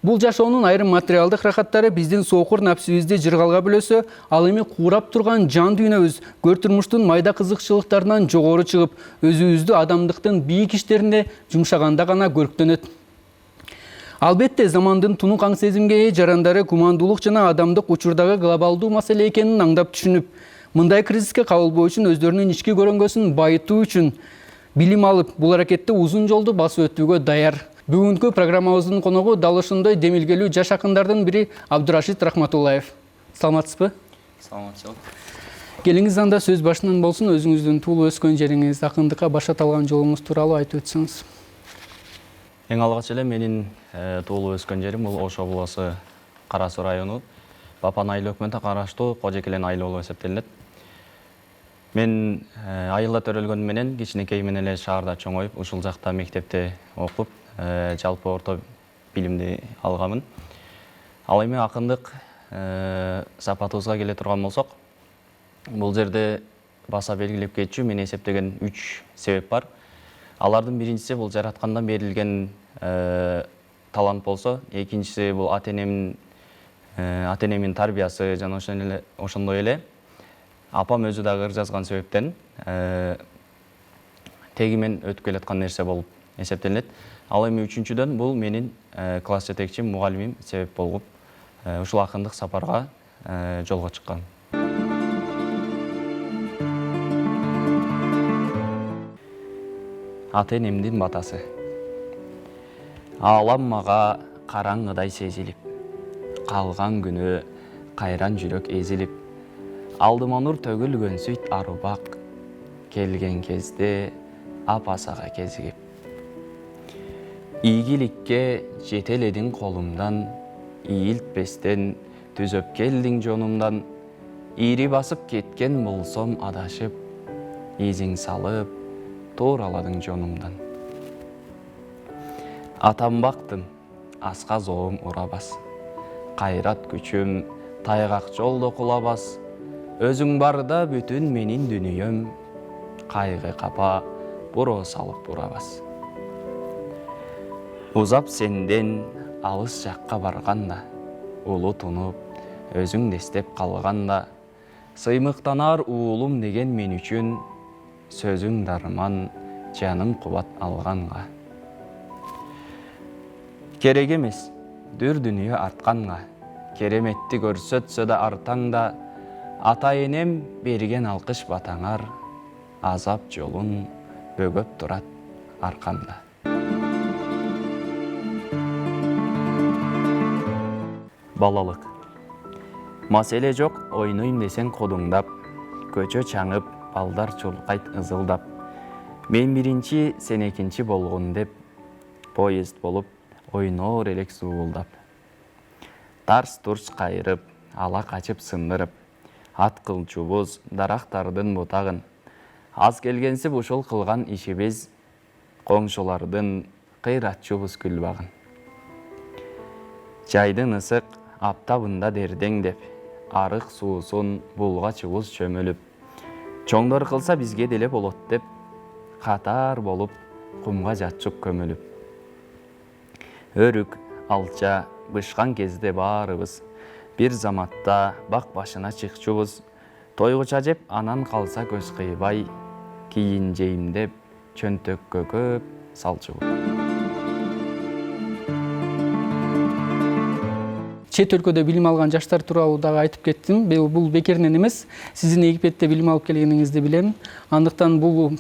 Бул жашоонун айрым материалдык рахаттары биздин соокур напсибизди жыргалга бөлөсө, ал эми курап турган жан дүйнөбүз көр турмуштун майда кызыкчылыктарынан жогору чыгып, өзүбүздү адамдыктын бийик иштерине жумшаганда гана көрктөнөт. Албетте, замандын тунук аң сезимге ээ жарандары кумандуулук жана адамдык учурдагы глобалдуу маселе экенин аңдап түшүнүп, мындай кризиске кабылбоо үчүн өздөрүнүн ички көрөңгөсүн байытуу үчүн билим алып, бул аракетте узун жолду басып өтүүгө даяр. Бүгүнкү программабыздын коногу дал ошондой демилгелүү жаш акындардын бири Абдурашид Рахматуллаев. Саламатсызбы? Саламатчылык. Келиңиз анда сөз башынан болсун, өзүңүздүн туулуп өскөн жериңиз, акындыкка башат алган жолуңуз тууралуу айтып өтсөңүз. Эң алгач эле менин туулуп өскөн жерим бул Ош облусу Кара Суу району Бапан айыл өкмөтүнө караштуу Кожекелен айыл болуп эсептелет. Мен айылда төрөлгөнүм менен кичинекей менен эле шаарда чоңоюп, ушул жакта мектепте окуп, жалпы орто билимди алганмын. Ал эми акындык сапатыбызга келе турган болсок, бул жерде баса белгилеп кетчү мен эсептеген 3 себеп бар. Алардын биринчиси бул жараткандан берилген талант болсо, экинчиси бул ата-энемдин тарбиясы жана ошондой эле апам өзү дагы ыр жазган себептен тегимен өтүп келаткан нерсе болуп эсептелет. Ал эми үчүнчүдөн бул менин класс жетекчим, мугалимим себеп болуп, ушул акындык сапарга жолго чыккан. Ата-энемдин батасы. Алам мага караңгыдай сезилип, калган күнү кайран жүрөк эзилип, алдыма нур төгүлгөн сүйт арубак, келген кезде апасага кезигип. Ийгиликке жетеледиң колумдан, ийилтпестен түзөп келдиң жонумдан, ири басып кеткен болсом адашып, изиң салып туураладың жонумдан. Атанбактын аска зоом урабас, кайрат күчүм тайгак жолдо кулабас, өзүң барда бүтүн менин дүнүйөм, кайгы капа буроо салып бурабас. Узап сенден алыс жакка барганда, улу тунуп өзүң дестеп калганда, сыймыктанар уулум деген мен үчүн, сөзүң дарман жаным кубат алганга. Керек эмес дүр дүнүйө артканга, кереметти көрсөтсө да артаңда, ата-энем берген алкыш батаңар, азап жолун бөгөп турат аркамда. Балалык. Маселе жок, ойнойм десең кодуңдап, көчө чаңып, балдар чулкайт ызылдап. Мен биринчи, сен экинчи болгон деп, поезд болуп, ойноор элек суулдап. Тарс-турс кайрып, ала качып сындырып, ат кылчубуз дарактардын бутагын. Аз келгенсип ушул кылган ишибиз, коңшулардын кыйратчубуз күлбагын. Жайдын ысык аптабында дердеңдеп, арык суусун булгачыбыз чөмүлүп, чоңдор кылса бизге деле болот деп, катар болуп кумга жатчук көмүлүп. Өрүк, алча, бышкан кезде баарыбыз, бир заматта бак башына чыкчубуз, тойгуча жеп анан калса көз кыйбай, кийин жейм деп чөнтөккө көп салчубуз. Чет өлкөдө билим алган жаштар тууралуу дагы айтып кеттим. Бул бекеринен эмес. Сиздин Египетте билим алып келгениңизди билем. Андыктан бул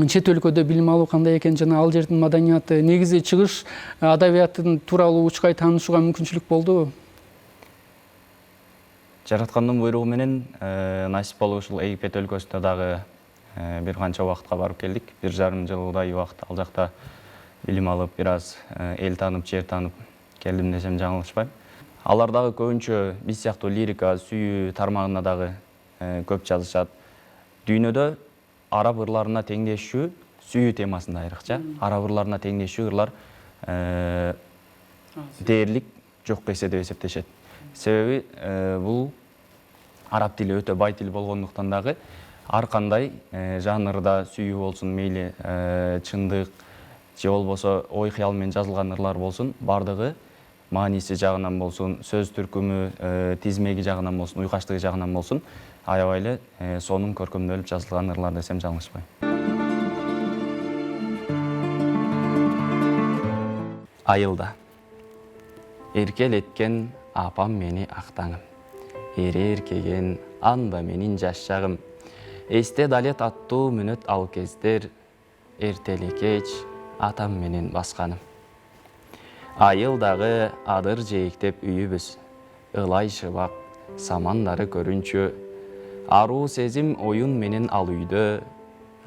чет өлкөдө билим алуу кандай экен жана ал жердин маданияты, негизи чыгыш адабиятын тууралуу учкай таанышууга мүмкүнчүлүк болдубу? Жараткандын буйругу менен насип болуп ушул Египет өлкөсүнө дагы бир канча убакытка барып келдик. 1,5 жылдай убакыт ал жакта билим алып, бир аз эл таанып, жер таанып келдим десем жаңылышпайм. Алар дагы көбүнчө биз сыяктуу лирика, сүйүү тармагына дагы көп жазышат. Дүйнөдө араб ырларына теңдешүү, сүйүү темасында айрыкча, араб ырларына теңдешүү ырлар дээрлик жок эсе деп эсептешет. Себеби бул араб тили өтө бай тил болгондуктан дагы ар кандай жанрда сүйүү болсун, мейли чындык же болбосо ой кыял менен жазылган ырлар болсун, бардыгы мааниси жагынан болсун, сөз түркүмү, тизмеги жагынан болсун, уйкаштыгы жагынан болсун, аябай эле сонун көркөмдөлүп жазылган ырлар десем жаңылышпайм. Айылда. Эркелеткен апам мени актаңым. Эркеген анда менин жаш шагым. Эсте далет аттуу мүнөт ал кездер, эртели кеч атам менен басканым. Айылдагы адыр жээктеп үйүбүз, ылай шыбак, самандары көрүнчү, аруу сезим оюн менен ал үйдө,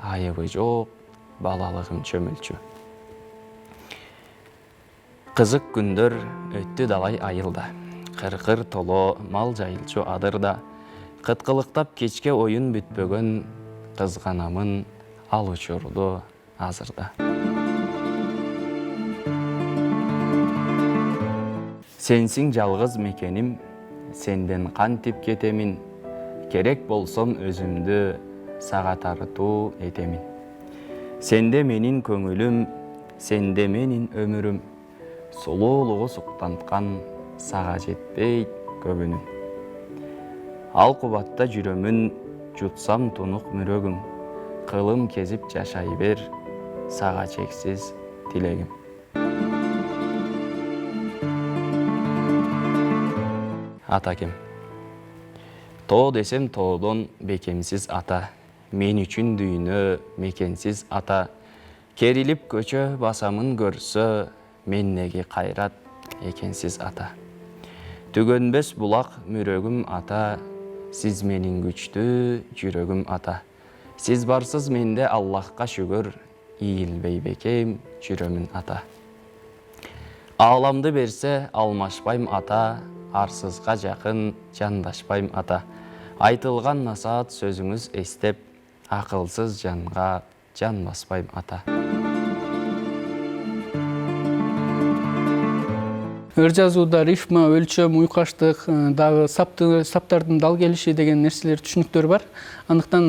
айыбы жок, балалыгым чөмүлчү. Кызык күндөр өттү далай айылда, кыркыр толо мал жайылчу адырда, кыткылыктап кечке оюн бүтпөгөн, кызганамын ал учурду азырда. Сенсиң жалгыз мекеним, сенден кантип кетемин, керек болсом өзүмдү сага тартуу этемин. Сенде менин көңүлүм, сенде менин өмүрүм, сулуулугу суктанткан сага жетпейт көбүнүм. Ал кубатта жүрөмүн, жутсам тунук мүрөгүм, кылым кезип жашай бер, сага чексиз тилегим. Ата кем. Тоо десем тоодон бекемсиз ата, мен үчүн дүйнө мекенсиз ата, керилип көчө басамын көрсө, мен неги кайрат экенсиз ата. Түгөнбөс булак мүрөгүм ата, сиз менин күчтүү жүрөгүм ата. Сиз барсыз менде Аллахка шүгүр, ийилбей бекем жүрөмүн ата. Ааламды берсе алмашпайм ата, арсызга жакын жандашпайм ата. Айтылган насаат сөзүңүз эстеп, акылсыз жанга жан баспайм ата. Ыр жазууда рифма, өлчөм, уйкаштык, дагы саптардын дал келиши деген нерселер түшүнүктөр бар. Андыктан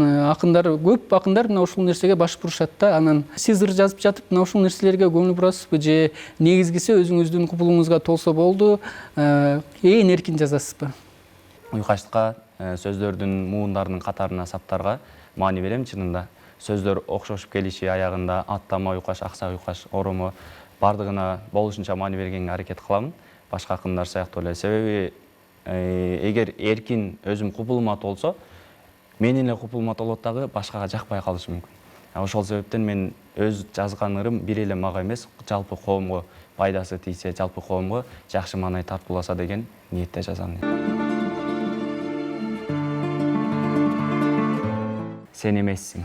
көп акындар мына ушул нерсеге баш бурушат да. Анан сиз ыр жазып жатып мына ушул нерселерге көңүл бурасызбы же негизгиси өзүңүздүн кубулуңузга толсо болду, ээн эркин жазасызбы? Уйкаштыкка, сөздөрдүн муундарынын катарына саптарга маани берем чынында. Сөздөр окшошуп келиши аягында аттама уйкаш, аксак уйкаш, орому бардыгына болушунча маани бергенге аракет кыламын. Башка акындар сыяктуу эле. Себеби эгер эркин өзүм купулума толсо, менин эле купулума толот дагы башкага жакпай калышы мүмкүн. Ошол себептен мен өз жазган ырым бир эле мага эмес, жалпы коомго пайдасы тийсе, жалпы коомго жакшы маанай тартууласа деген ниетте жазам. Сен эмессиң.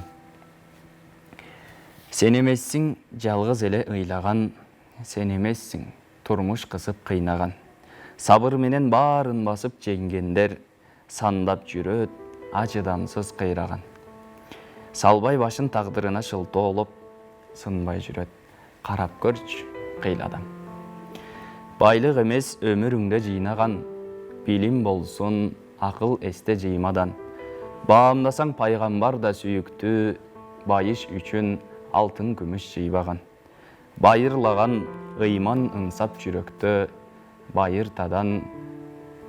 Сен эмессиң жалгыз эле ыйлаган, сен эмессиң турмуш кысып кыйнаган. Сабыр менен баарын басып жеңгендер, сандап жүрөт ажыдамсыз кыйраган. Салбай башын тагдырына шылтоолоп, сынбай жүрөт карап көрчү кыйладан. Байлык эмес өмүрүңдө жыйнаган, билим болсун акыл эсте жыймадан. Баамдасаң пайгамбар да сүйүктүү, байыш үчүн алтын күмүш жыйбаган. Байырлаган ыйман ыңсап жүрөктө, байыртадан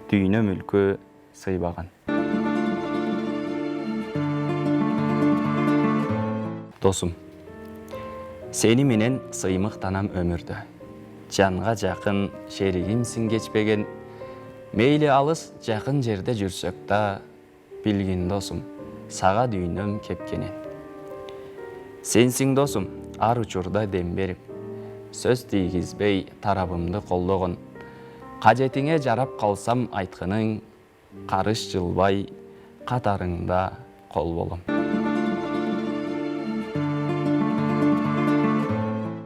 дүйнө мүлкү сыйбаган. Досум, сени менен сыймыктанам өмүрдө. Жанга жакын шеригимсиң кечпеген, мейли алыс жакын жерде жүрсөк да, билгин досум, сага дүйнөм кепкенен. Сенсиң досум, ар учурда дем берип, сөз тийгизбей тарабымды колдогон. Кажетиңе жарап калсам айткының, карыш жылбай катарыңда кол болом.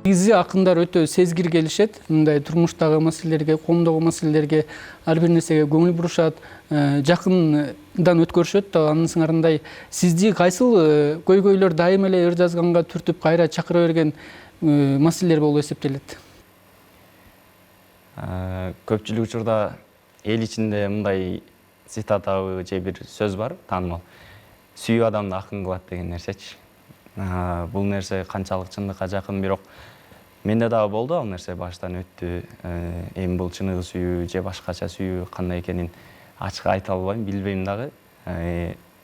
Негизи акындар өтө сезгир келишет. Мындай турмуштагы маселелерге, коомдогу маселелерге, ар бир нерсеге көңүл бурушат, жакындан өткөрүшөт. Анын сыңарындай сизди кайсыл көйгөйлөр дайым эле ыр жазганга түртүп кайра чакыра берген маселелер болуп эсептелет? Көпчүлүк учурда эл ичинде мындай цитатабы же бир сөз бар, таанымал. Сүйүү адамды акын кылат деген нерсечи. Бул нерсе канчалык чындыкка жакын, бирок Менде дагы болду ал нерсе, баштан өттү. Эми бул чыныгы сүйүү же башкача сүйүү кандай экенин ачык айта албайм, билбейм дагы.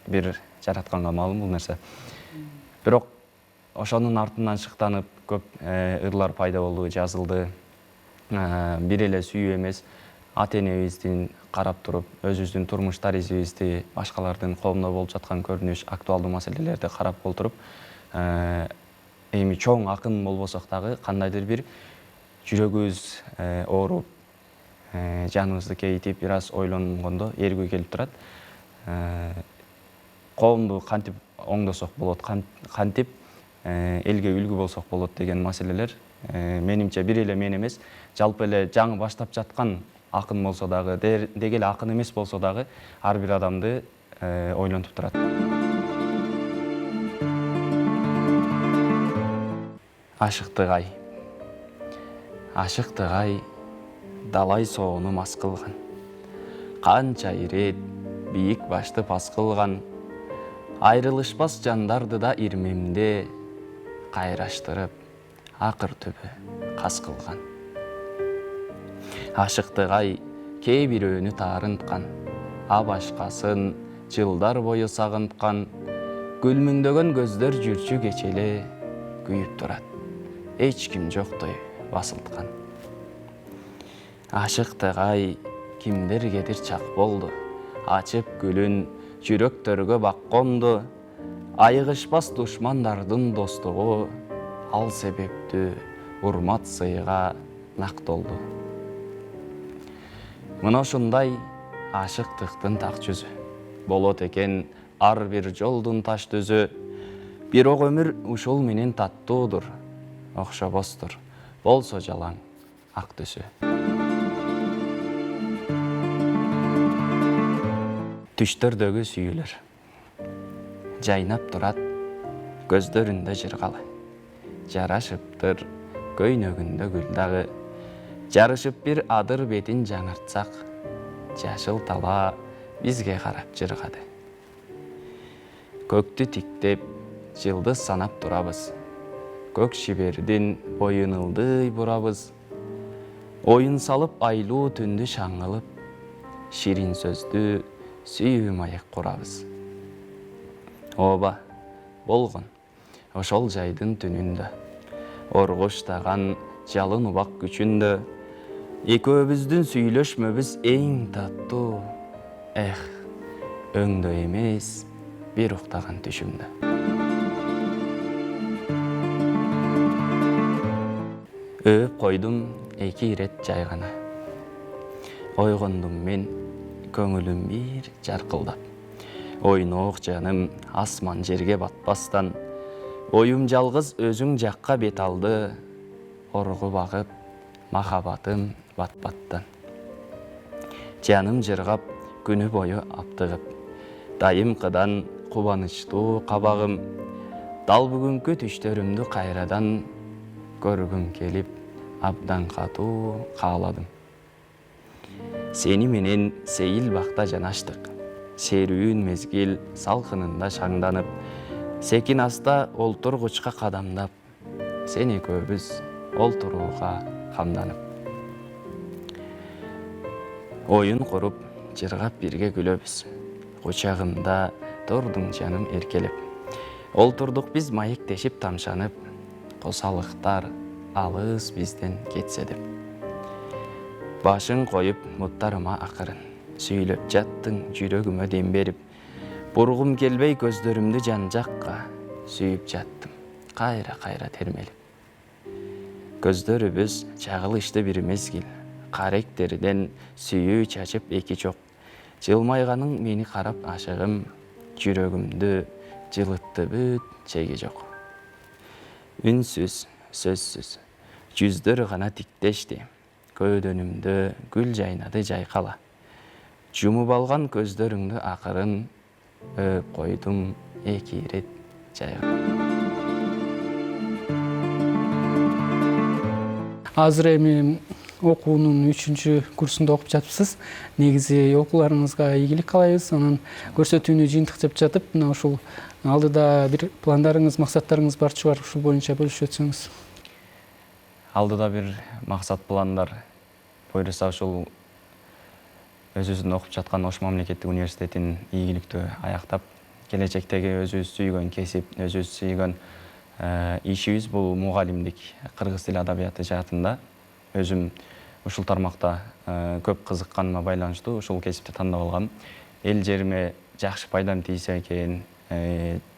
Бир жаратканга маалым бул нерсе. Бирок ошонун артынан шыктанып көп ырлар пайда болду, жазылды. Бир эле сүйүү эмес, ата-энебиздин карап туруп, өзүбүздүн турмуш таризибизди, башкалардын колунда болуп жаткан көрүнүш, актуалдуу маселелерди карап олтуруп, эми чоң акын болбосок дагы кандайдыр бир жүрөгүбүз ооруп, жаныбызды кейитип, бир аз ойлонгондо эргүү келип турат. Коомду кантип оңдосок болот, кантип элге үлгү болсок болот деген маселелер менимче бир эле мен эмес, жалпы эле жаңы баштап жаткан акын болсо дагы, деги эле акын эмес болсо дагы ар бир адамды ойлонтуп турат. Ашыктык ай. Ашыктык ай далай соону мас кылган. Канча ирет бийик башты пас кылган. Айрылышпас жандарды да ирмемде кайраштырып, акыр түбү кас кылган. Ашыктык ай кээ бирөөнү таарынткан, а башкасын жылдар бою сагынткан. Күлмүңдөгөн көздөр жүрчү кечеле күйүп турат. Эч ким жоктой басылткан. Ашыктык ай кимдергедир чак болду, ачып гүлүн жүрөктөргө бакконду. Айыгышпас душмандардын достугу, ал себептүү урмат сыйга нактолду. Мына ушундай ашыктыктын так жүзү болот экен ар бир жолдун таш түзү. Бирок өмүр ушул менен таттуудур, окшобостур болсо жалаң ак түсү. Түштөрдөгү сүйүүлөр жайнап турат көздөрүндө жыргалы. Жарашыптыр көйнөгүндө гүл дагы. Жарышып бир адыр бетин жаңыртсак, жашыл тала бизге карап жыргады. Көктү тиктеп, жылдыз санап турабыз. Көк шибердин боюн ылдый бурабыз. Оюн салып айлуу түндү шаңылып, ширин сөздү сүйүү маек курабыз. Ооба, болгон ошол жайдын түнүндө, оргуштаган жалын убак күчүндө, экөөбүздүн сүйлөшмөбүз эң таттуу. Өңдө эмес, бир уктаган түшүмдө. Өөп койдум эки ирет жай гана. Ойгондум мен, көңүлүм бир жаркылдап. Ойноок жаным асман жерге батпастан. Оюм жалгыз өзүң жакка бет алды. Оргу багып, махабатым батпаттан. Жаным жыргап, күнү бою аптыгып. Дайымкыдан кубанычтуу кабагым. Дал бүгүнкү түштөрүмдү кайрадан көргүм келип, абдан катуу кааладым. Сени менен сейил бакта жанаштык. Серүүн мезгил салкынында шаңданып, секин аста олтургучка кадамдап, сен экөөбүз олтурууга камданып. Оюн куруп, жыргап бирге күлөбүз. Кучагымда турдуң жаным эркелеп. Олтурдук биз маектешип тамшанып, косалыктар алыс бизден кетсе деп. Башын коюп муттарыма акырын, сүйлөп жаттың жүрөгүмө дем берип. Бургум келбей көздөрүмдү жан жакка, сүйүп жаттым, кайра термелип. Көздөрүбүз чагылышты бир мезгил, каректерден сүйүү чачып эки чок. Жылмайганың мени карап ашыгым, жүрөгүмдү жылытты бүт чеги жок. Үнсүз, сөзсүз, жүздөр гана тиктешти, көөдөнүмдө гүл жайнады жайкала. Жумуп алган көздөрүңдү акырын, өөп койдум эки ирет жайга. Азыр эми окуунун 3-чү курсунда окуп жатыпсыз. Негизи окууларыңызга ийгилик каалайбыз. Анан көрсөтүүнү жыйынтык деп жатып, мына ушул алдыда бир пландарыңыз, максаттарыңыз бар чыгар, ушул боюнча бөлүшүп өтсөңүз. алдыда бир максат пландар буюрса ушул өзүбүздүн окуп жаткан Ош мамлекеттик университетин ийгиликтүү аяктап, келечектеги өзүбүз сүйгөн кесип, өзүбүз сүйгөн ишибиз бул мугалимдик, кыргыз тили адабияты жаатында. Өзүм ушул тармакта көп кызыкканыма байланыштуу ушул кесипти тандап алгам. Эл жериме жакшы пайдам тийсе экен,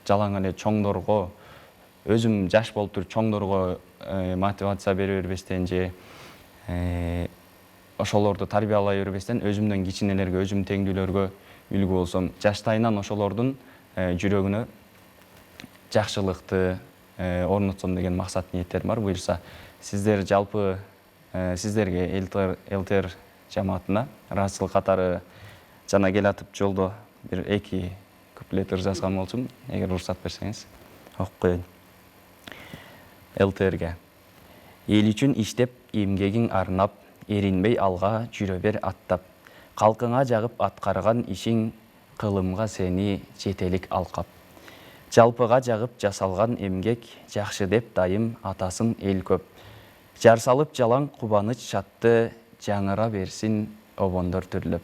жалаң эле чоңдорго, өзүм жаш болуп туруп чоңдорго мотивация бере бербестен же ошолорду тарбиялай бербестен өзүмдөн кичинелерге, өзүм теңдүүлөргө үлгү болсом, жаштайынан ошолордун жүрөгүнө жакшылыкты орнотсом деген максат ниеттерим бар. Буюрса сиздер жалпы сиздерге ЛТР жамаатына ыраазычылык катары жана келатып жолдо бир 2 куплет ыр жазган болчумун. Эгер уруксат берсеңиз окуп коеюн. ЛТРге. Эл үчүн иштеп, эмгегиң арнап, эринбей алга жүрө бер аттап. Калкыңа жагып аткарган ишиң, кылымга сени жетелик алкап. Жалпыга жагып жасалган эмгек, жакшы деп дайым атасын эл көп. Жар салып жалаң кубаныч шатты, жаңыра берсин обондор түрлөп.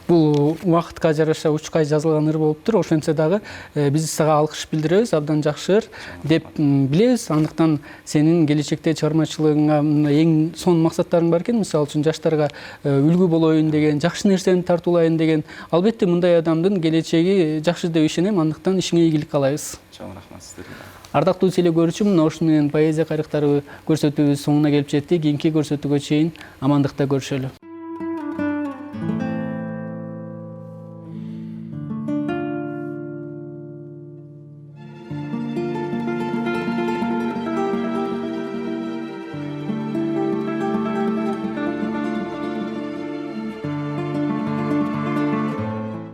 Бул убакытка жараша учкай жазылган ыр болуптур. Ошентсе дагы биз сага алкыш билдиребиз, абдан жакшы ыр деп билебиз. Андыктан сенин келечекте чыгармачылыгыңа эң сонун максаттарың бар экен. Мисалы үчүн жаштарга үлгү болоюн деген, жакшы нерсени тартуулайын деген. Албетте мындай адамдын келечеги жакшы деп ишенем. Андыктан ишиңе ийгилик каалайбыз. Чоң рахмат сиздерге. Ардактуу теле көрүүчү, мына ошол менен поэзия кайрыктары көрсөтүүбүз соңуна келип жетти. Кийинки көрсөтүүгө чейин амандыкта көрүшөлү.